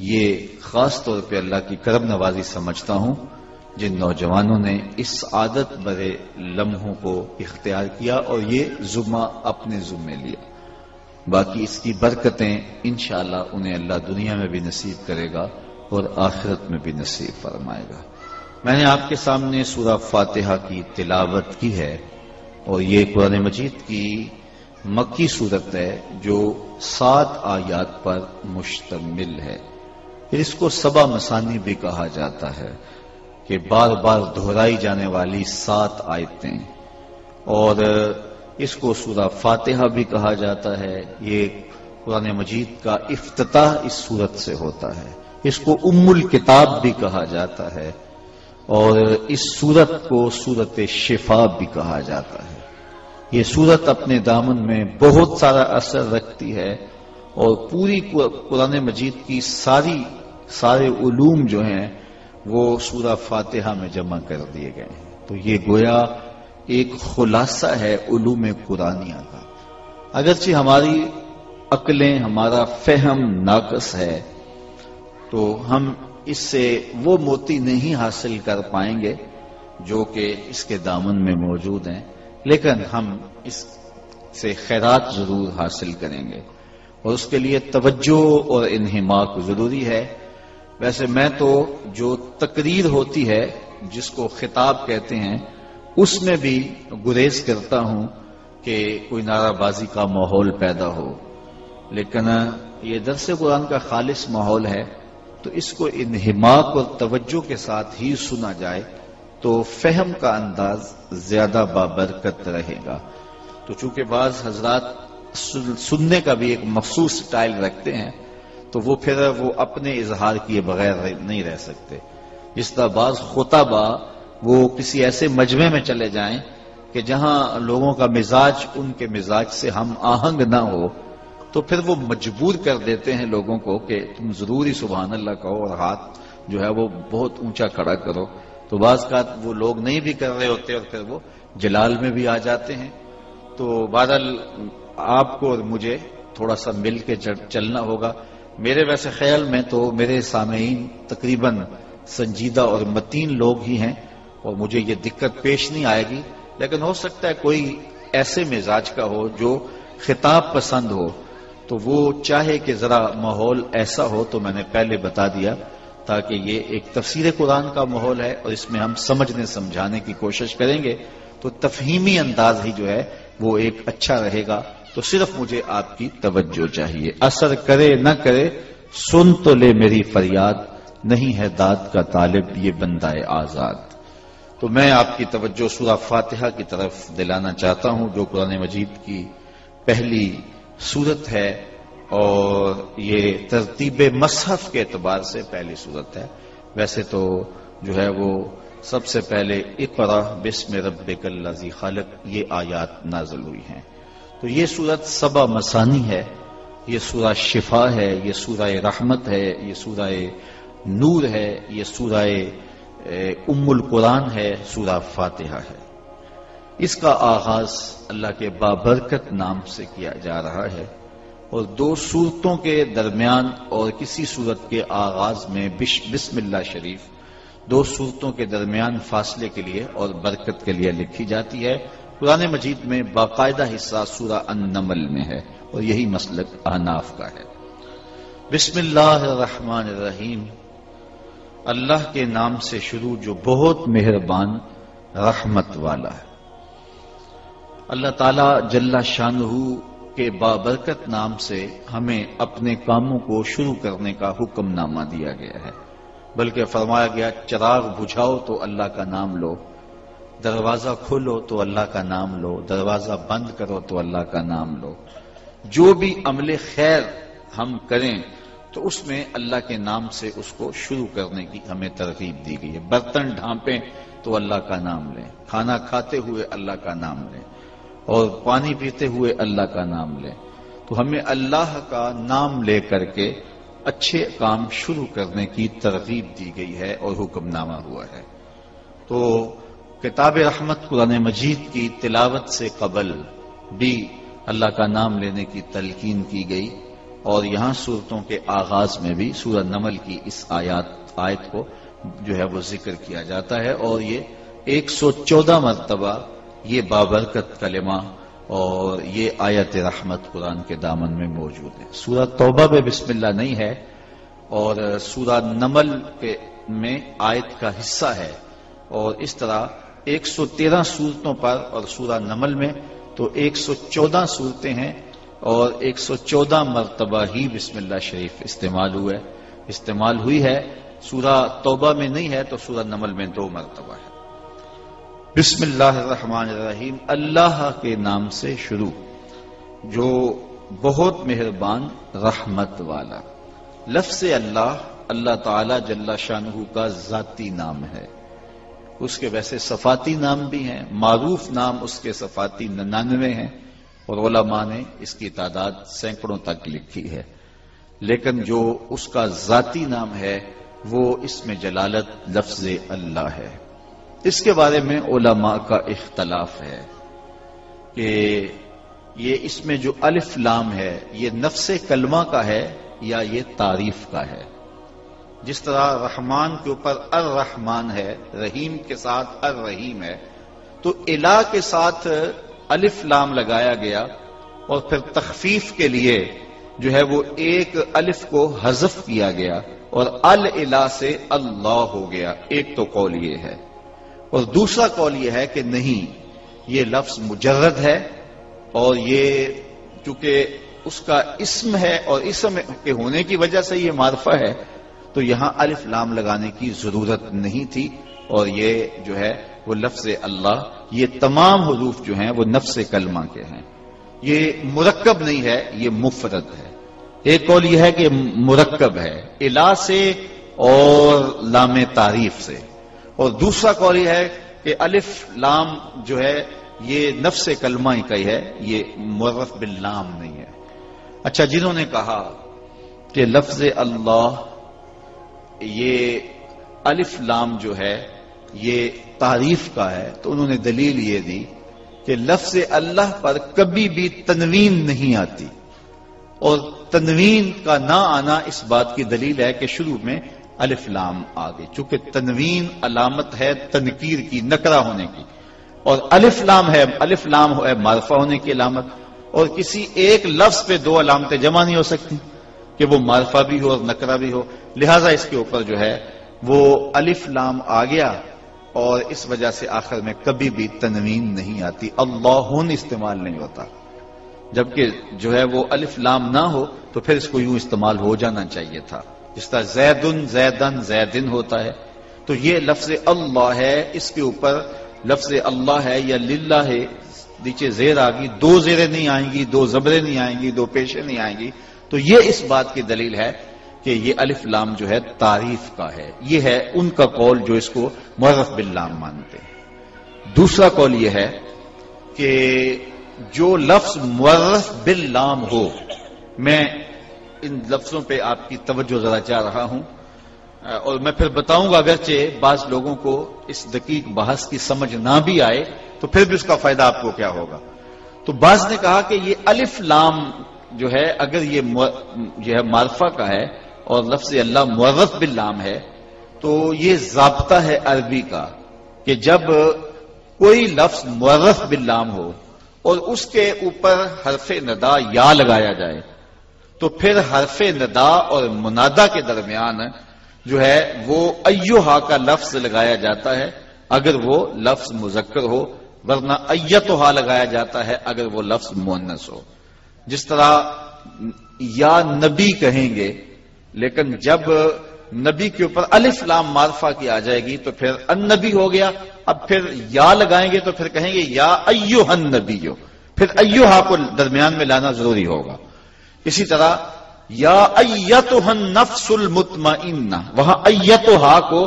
یہ خاص طور پہ اللہ کی کرم نوازی سمجھتا ہوں جن نوجوانوں نے اس عادت برے لمحوں کو اختیار کیا اور یہ ذمہ اپنے ذمے لیا. باقی اس کی برکتیں انشاءاللہ انہیں اللہ دنیا میں بھی نصیب کرے گا اور آخرت میں بھی نصیب فرمائے گا. میں نے آپ کے سامنے سورہ فاتحہ کی تلاوت کی ہے اور یہ قرآن مجید کی مکی صورت ہے جو 7 آیات پر مشتمل ہے. اس کو سبع مثانی بھی کہا جاتا ہے کہ بار بار دہرائی جانے والی 7 آیتیں، اور اس کو سورہ فاتحہ بھی کہا جاتا ہے. یہ قرآن مجید کا افتتاح اس سورت سے ہوتا ہے. اس کو ام الکتاب بھی کہا جاتا ہے اور اس سورت کو سورت شفا بھی کہا جاتا ہے. یہ سورت اپنے دامن میں بہت سارا اثر رکھتی ہے اور پوری قرآن مجید کی سارے علوم جو ہیں وہ سورہ فاتحہ میں جمع کر دیے گئے ہیں. تو یہ گویا ایک خلاصہ ہے علوم قرآنیہ کا. اگرچہ ہماری عقلیں، ہمارا فہم ناقص ہے تو ہم اس سے وہ موتی نہیں حاصل کر پائیں گے جو کہ اس کے دامن میں موجود ہیں، لیکن ہم اس سے خیرات ضرور حاصل کریں گے اور اس کے لیے توجہ اور انہماک ضروری ہے. ویسے میں تو جو تقریر ہوتی ہے جس کو خطاب کہتے ہیں اس میں بھی گریز کرتا ہوں کہ کوئی نعرہ بازی کا ماحول پیدا ہو، لیکن یہ درس قرآن کا خالص ماحول ہے تو اس کو انہماک اور توجہ کے ساتھ ہی سنا جائے تو فہم کا انداز زیادہ بابرکت رہے گا. تو چونکہ بعض حضرات سننے کا بھی ایک مخصوص سٹائل رکھتے ہیں تو وہ پھر وہ اپنے اظہار کیے بغیر نہیں رہ سکتے. جس طرح بعض خطبہ وہ کسی ایسے مجمع میں چلے جائیں کہ جہاں لوگوں کا مزاج ان کے مزاج سے ہم آہنگ نہ ہو تو پھر وہ مجبور کر دیتے ہیں لوگوں کو کہ تم ضروری سبحان اللہ کہو اور ہاتھ جو ہے وہ بہت اونچا کھڑا کرو. تو بعض کا وہ لوگ نہیں بھی کر رہے ہوتے اور پھر وہ جلال میں بھی آ جاتے ہیں. تو بہرحال آپ کو اور مجھے تھوڑا سا مل کے چلنا ہوگا. میرے ویسے خیال میں تو میرے سامعین تقریباً سنجیدہ اور متین لوگ ہی ہیں اور مجھے یہ دقت پیش نہیں آئے گی، لیکن ہو سکتا ہے کوئی ایسے مزاج کا ہو جو خطاب پسند ہو تو وہ چاہے کہ ذرا ماحول ایسا ہو. تو میں نے پہلے بتا دیا تاکہ یہ ایک تفسیر قرآن کا ماحول ہے اور اس میں ہم سمجھنے سمجھانے کی کوشش کریں گے تو تفہیمی انداز ہی جو ہے وہ ایک اچھا رہے گا. تو صرف مجھے آپ کی توجہ چاہیے. اثر کرے نہ کرے سن تو لے میری فریاد، نہیں ہے داد کا طالب یہ بندہ آزاد. تو میں آپ کی توجہ سورہ فاتحہ کی طرف دلانا چاہتا ہوں جو قرآن مجید کی پہلی سورت ہے اور یہ ترتیب مصحف کے اعتبار سے پہلی سورت ہے. ویسے تو جو ہے وہ سب سے پہلے اقرا بسم ربک الذی خلق یہ آیات نازل ہوئی ہیں. تو یہ سورت سبع مثانی ہے، یہ سورہ شفا ہے، یہ سورہ رحمت ہے، یہ سورہ نور ہے، یہ سورہ ام القرآن ہے، سورہ فاتحہ ہے. اس کا آغاز اللہ کے بابرکت نام سے کیا جا رہا ہے اور 2 سورتوں کے درمیان اور کسی سورت کے آغاز میں بسم اللہ شریف 2 سورتوں کے درمیان فاصلے کے لیے اور برکت کے لیے لکھی جاتی ہے. قرآن مجید میں باقاعدہ حصہ سورہ النمل میں ہے اور یہی مسلک احناف کا ہے. بسم اللہ الرحمن الرحیم، اللہ کے نام سے شروع جو بہت مہربان رحمت والا ہے. اللہ تعالی جل شانہ کے بابرکت نام سے ہمیں اپنے کاموں کو شروع کرنے کا حکم نامہ دیا گیا ہے، بلکہ فرمایا گیا چراغ بجھاؤ تو اللہ کا نام لو، دروازہ کھولو تو اللہ کا نام لو، دروازہ بند کرو تو اللہ کا نام لو. جو بھی عمل خیر ہم کریں تو اس میں اللہ کے نام سے اس کو شروع کرنے کی ہمیں ترغیب دی گئی ہے. برتن ڈھانپیں تو اللہ کا نام لیں، کھانا کھاتے ہوئے اللہ کا نام لیں اور پانی پیتے ہوئے اللہ کا نام لیں. تو ہمیں اللہ کا نام لے کر کے اچھے کام شروع کرنے کی ترغیب دی گئی ہے اور حکم نامہ ہوا ہے. تو کتاب رحمت قرآن مجید کی تلاوت سے قبل بھی اللہ کا نام لینے کی تلقین کی گئی اور یہاں صورتوں کے آغاز میں بھی سورہ نمل کی اس آیت کو جو ہے وہ ذکر کیا جاتا ہے، اور یہ 114 مرتبہ یہ بابرکت کلمہ اور یہ آیت رحمت قرآن کے دامن میں موجود ہے۔ سورہ توبہ میں بسم اللہ نہیں ہے، اور سورہ نمل میں آیت کا حصہ ہے، اور اس طرح 113 صورتوں پر، اور سورہ نمل میں تو 114 صورتیں ہیں، اور 114 مرتبہ ہی بسم اللہ شریف استعمال ہوئی ہے۔ سورہ توبہ میں نہیں ہے، تو سورہ نمل میں 2 مرتبہ ہے۔ بسم اللہ الرحمن الرحیم، اللہ کے نام سے شروع جو بہت مہربان رحمت والا۔ لفظ اللہ تعالی جل شانہ کا ذاتی نام ہے، اس کے ویسے صفاتی نام بھی ہیں، معروف نام اس کے صفاتی 99 ہیں، اور علماء نے اس کی تعداد سینکڑوں تک لکھی ہے، لیکن جو اس کا ذاتی نام ہے وہ اس میں جلالت لفظ اللہ ہے۔ اس کے بارے میں علماء کا اختلاف ہے کہ یہ اس میں جو الف لام ہے یہ نفس کلمہ کا ہے یا یہ تعریف کا ہے۔ جس طرح رحمان کے اوپر الرحمن ہے، رحیم کے ساتھ الرحیم ہے، تو الہ کے ساتھ الف لام لگایا گیا، اور پھر تخفیف کے لیے جو ہے وہ ایک الف کو حذف کیا گیا اور الہ سے اللہ ہو گیا۔ ایک تو قول یہ ہے، اور دوسرا قول یہ ہے کہ نہیں، یہ لفظ مجرد ہے، اور یہ چونکہ اس کا اسم ہے اور اسم کے ہونے کی وجہ سے یہ معرفہ ہے، تو یہاں الف لام لگانے کی ضرورت نہیں تھی، اور یہ جو ہے وہ لفظ اللہ، یہ تمام حروف جو ہیں وہ نفس کلمہ کے ہیں، یہ مرکب نہیں ہے، یہ مفرد ہے۔ ایک قول یہ ہے کہ مرکب ہے الہ سے اور لام تعریف سے، اور دوسرا قول یہ ہے کہ الف لام جو ہے یہ نفس کلمہ ہی کا ہی ہے، یہ معرف باللام نہیں ہے۔ اچھا، جنہوں نے کہا کہ لفظ اللہ یہ الف لام جو ہے یہ تعریف کا ہے، تو انہوں نے دلیل یہ دی کہ لفظ اللہ پر کبھی بھی تنوین نہیں آتی، اور تنوین کا نہ آنا اس بات کی دلیل ہے کہ شروع میں الف لام آ گئی، چونکہ تنوین علامت ہے تنکیر کی، نکرہ ہونے کی، اور الف لام ہے معرفہ ہونے کی علامت، اور کسی ایک لفظ پہ 2 علامتیں جمع نہیں ہو سکتی کہ وہ معرفہ بھی ہو اور نکرہ بھی ہو، لہذا اس کے اوپر جو ہے وہ الف لام آ گیا، اور اس وجہ سے آخر میں کبھی بھی تنوین نہیں آتی، اللہن استعمال نہیں ہوتا، جبکہ جو ہے وہ الف لام نہ ہو تو پھر اس کو یوں استعمال ہو جانا چاہیے تھا، جس طرح زیدن زیدن زیدن ہوتا ہے۔ تو یہ لفظ اللہ ہے، اس کے اوپر لفظ اللہ ہے یا للہ ہے، نیچے زیر آ گئی، 2 زیریں نہیں آئیں گی، 2 زبریں نہیں آئیں گی، 2 پیشیں نہیں آئیں گی، تو یہ اس بات کی دلیل ہے کہ یہ الف لام جو ہے تعریف کا ہے۔ یہ ہے ان کا قول جو اس کو معرف باللام مانتے ہیں۔ دوسرا قول یہ ہے کہ جو لفظ معرف باللام ہو، میں ان لفظوں پہ آپ کی توجہ ذرا چاہ رہا ہوں، اور میں پھر بتاؤں گا، اگرچہ بعض لوگوں کو اس دقیق بحث کی سمجھ نہ بھی آئے تو پھر بھی اس کا فائدہ آپ کو کیا ہوگا۔ تو بعض نے کہا کہ یہ الف لام جو ہے اگر یہ ہے معرفہ کا ہے اور لفظ اللہ معرف باللام ہے، تو یہ ضابطہ ہے عربی کا کہ جب کوئی لفظ معرف باللام ہو اور اس کے اوپر حرف ندا یا لگایا جائے، تو پھر حرف ندا اور منادا کے درمیان جو ہے وہ ایھا کا لفظ لگایا جاتا ہے اگر وہ لفظ مذکر ہو، ورنہ ایتھا لگایا جاتا ہے اگر وہ لفظ مؤنث ہو۔ جس طرح یا نبی کہیں گے، لیکن جب نبی کے اوپر الف لام معرفہ کی آ جائے گی تو پھر النبی ہو گیا، اب پھر یا لگائیں گے تو پھر کہیں گے یا ایھا النبی، پھر ایھا کو درمیان میں لانا ضروری ہوگا۔ اسی طرح یا ایتھا النفس المطمئنہ، وہاں ایتھا کو